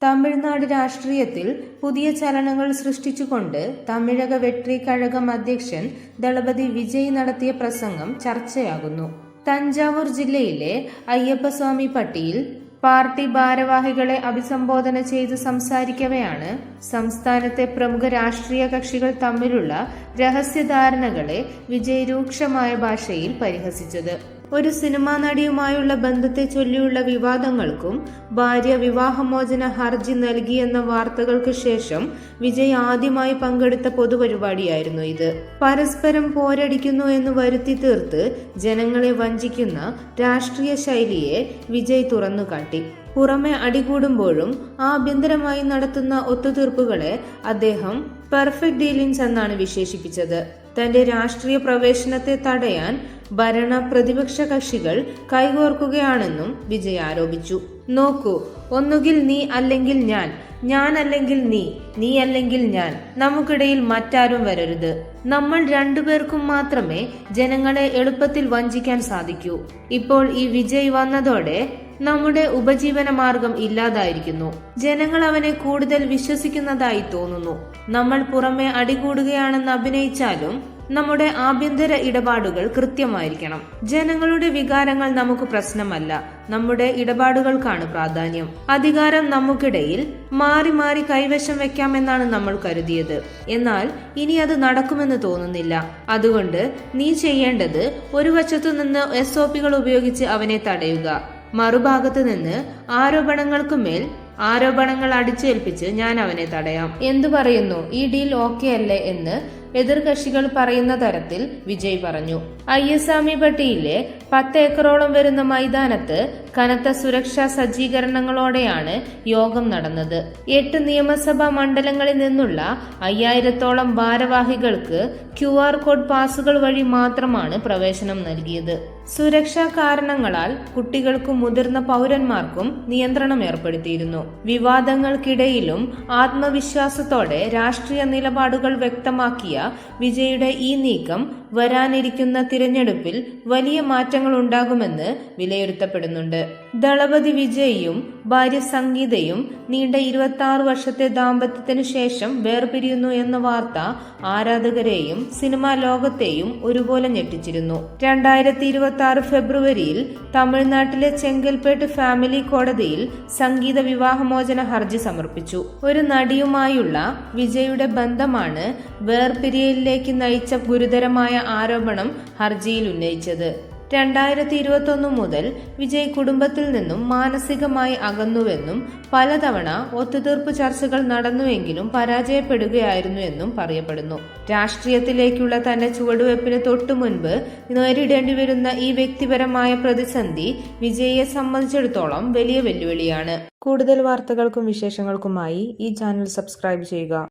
തമിഴ്നാട് രാഷ്ട്രീയത്തിൽ പുതിയ ചലനങ്ങൾ സൃഷ്ടിച്ചുകൊണ്ട് തമിഴക വെട്രി കഴകം അധ്യക്ഷൻ ദളപതി വിജയ് നടത്തിയ പ്രസംഗം ചർച്ചയാകുന്നു. തഞ്ചാവൂർ ജില്ലയിലെ അയ്യപ്പസ്വാമി പട്ടിയിൽ പാർട്ടി ഭാരവാഹികളെ അഭിസംബോധന ചെയ്ത് സംസാരിക്കവെയാണ് സംസ്ഥാനത്തെ പ്രമുഖ രാഷ്ട്രീയ കക്ഷികൾ തമ്മിലുള്ള രഹസ്യധാരണകളെ വിജയ് രൂക്ഷമായ ഭാഷയിൽ പരിഹസിച്ചത്. ഒരു സിനിമാ നടിയുമായുള്ള ബന്ധത്തെ ചൊല്ലിയുള്ള വിവാദങ്ങൾക്കും ഭാര്യ വിവാഹമോചന ഹർജി നൽകിയെന്ന വാർത്തകൾക്ക് ശേഷം വിജയ് ആദ്യമായി പങ്കെടുത്ത പൊതുപരിപാടിയായിരുന്നു ഇത്. പരസ്പരം പോരടിക്കുന്നു എന്ന് വരുത്തി തീർത്ത് ജനങ്ങളെ വഞ്ചിക്കുന്ന രാഷ്ട്രീയ ശൈലിയെ വിജയ് തുറന്നുകാട്ടി. പുറമെ അടികൂടുമ്പോഴും ആഭ്യന്തരമായി നടത്തുന്ന ഒത്തുതീർപ്പുകളെ അദ്ദേഹം പെർഫെക്റ്റ് ഡീലിംഗ്സ് എന്നാണ് വിശേഷിപ്പിച്ചത്. തന്റെ രാഷ്ട്രീയ പ്രവേശനത്തെ തടയാൻ ഭരണ പ്രതിപക്ഷ കക്ഷികൾ കൈകോർക്കുകയാണെന്നും വിജയ് ആരോപിച്ചു. നോക്കൂ, ഒന്നുകിൽ നീ അല്ലെങ്കിൽ ഞാൻ അല്ലെങ്കിൽ നീ അല്ലെങ്കിൽ ഞാൻ, നമുക്കിടയിൽ മറ്റാരും വരരുത്. നമ്മൾ രണ്ടുപേർക്കും മാത്രമേ ജനങ്ങളെ എളുപ്പത്തിൽ വഞ്ചിക്കാൻ സാധിക്കൂ. ഇപ്പോൾ ഈ വിജയ് വന്നതോടെ നമ്മുടെ ഉപജീവന മാർഗം ഇല്ലാതായിരിക്കുന്നു. ജനങ്ങൾ അവനെ കൂടുതൽ വിശ്വസിക്കുന്നതായി തോന്നുന്നു. നമ്മൾ പുറമെ അടികൂടുകയാണെന്ന് അഭിനയിച്ചാലും നമ്മുടെ ആഭ്യന്തര ഇടപാടുകൾ കൃത്യമായിരിക്കണം. ജനങ്ങളുടെ വികാരങ്ങൾ നമുക്ക് പ്രശ്നമല്ല, നമ്മുടെ ഇടപാടുകൾക്കാണ് പ്രാധാന്യം. അധികാരം നമുക്കിടയിൽ മാറി മാറി കൈവശം വെക്കാമെന്നാണ് നമ്മൾ കരുതിയത്. എന്നാൽ ഇനി അത് നടക്കുമെന്ന് തോന്നുന്നില്ല. അതുകൊണ്ട് നീ ചെയ്യേണ്ടത് ഒരു വശത്തു നിന്ന് SOPകൾ ഉപയോഗിച്ച് അവനെ തടയുക, മറുഭാഗത്ത് നിന്ന് ആരോപണങ്ങൾക്കുമേൽ ആരോപണങ്ങൾ അടിച്ചേൽപ്പിച്ച് ഞാൻ അവനെ തടയാം. എന്തു പറയുന്നു, ഈ ഡീൽ ഓക്കെ അല്ലേ എന്ന് എതിർകക്ഷികൾ പറയുന്ന തരത്തിൽ വിജയ് പറഞ്ഞു. അയ്യസ്വാമി പട്ടിയിലെ 10 ഏക്കറോളം വരുന്ന മൈതാനത്ത് കനത്ത സുരക്ഷാ സജ്ജീകരണങ്ങളോടെയാണ് യോഗം നടന്നത്. 8 നിയമസഭാ മണ്ഡലങ്ങളിൽ നിന്നുള്ള 5000-ഓളം ഭാരവാഹികൾക്ക് QR കോഡ് പാസുകൾ വഴി മാത്രമാണ് പ്രവേശനം നൽകിയത്. സുരക്ഷാ കാരണങ്ങളാൽ കുട്ടികൾക്കും മുതിർന്ന പൗരന്മാർക്കും നിയന്ത്രണം ഏർപ്പെടുത്തിയിരുന്നു. വിവാദങ്ങൾക്കിടയിലും ആത്മവിശ്വാസത്തോടെ രാഷ്ട്രീയ നിലപാടുകൾ വ്യക്തമാക്കിയ വിജയുടെ ഈ നീക്കം വരാനിരിക്കുന്ന തിരഞ്ഞെടുപ്പിൽ വലിയ മാറ്റങ്ങൾ ഉണ്ടാകുമെന്ന് വിലയിരുത്തപ്പെടുന്നുണ്ട്. ദളപതി വിജയും ഭാര്യ സംഗീതയും നീണ്ട 26 വർഷത്തെ ദാമ്പത്യത്തിനു ശേഷം വേർപിരിയുന്നു എന്ന വാർത്ത ആരാധകരെയും സിനിമാ ലോകത്തെയും ഒരുപോലെ ഞെട്ടിച്ചിരുന്നു. 2026 ഫെബ്രുവരിയിൽ തമിഴ്നാട്ടിലെ ചെങ്കൽപ്പേട്ട് ഫാമിലി കോടതിയിൽ സംഗീത വിവാഹമോചന ഹർജി സമർപ്പിച്ചു. ഒരു നടിയുമായുള്ള വിജയുടെ ബന്ധമാണ് വേർപിരിയലിലേക്ക് നയിച്ച ഗുരുതരമായ ആരോപണം ഹർജിയിൽ ഉന്നയിച്ചത്. 2021 മുതൽ വിജയ് കുടുംബത്തിൽ നിന്നും മാനസികമായി അകന്നുവെന്നും പലതവണ ഒത്തുതീർപ്പ് ചർച്ചകൾ നടന്നുവെങ്കിലും പരാജയപ്പെടുകയായിരുന്നു എന്നും പറയപ്പെടുന്നു. രാഷ്ട്രീയത്തിലേക്കുള്ള തന്റെ ചുവടുവെപ്പിന് തൊട്ടു മുൻപ് നേരിടേണ്ടി വരുന്ന ഈ വ്യക്തിപരമായ പ്രതിസന്ധി വിജയെ സംബന്ധിച്ചിടത്തോളം വലിയ വെല്ലുവിളിയാണ്. കൂടുതൽ വാർത്തകൾക്കും വിശേഷങ്ങൾക്കുമായി ഈ ചാനൽ സബ്സ്ക്രൈബ് ചെയ്യുക.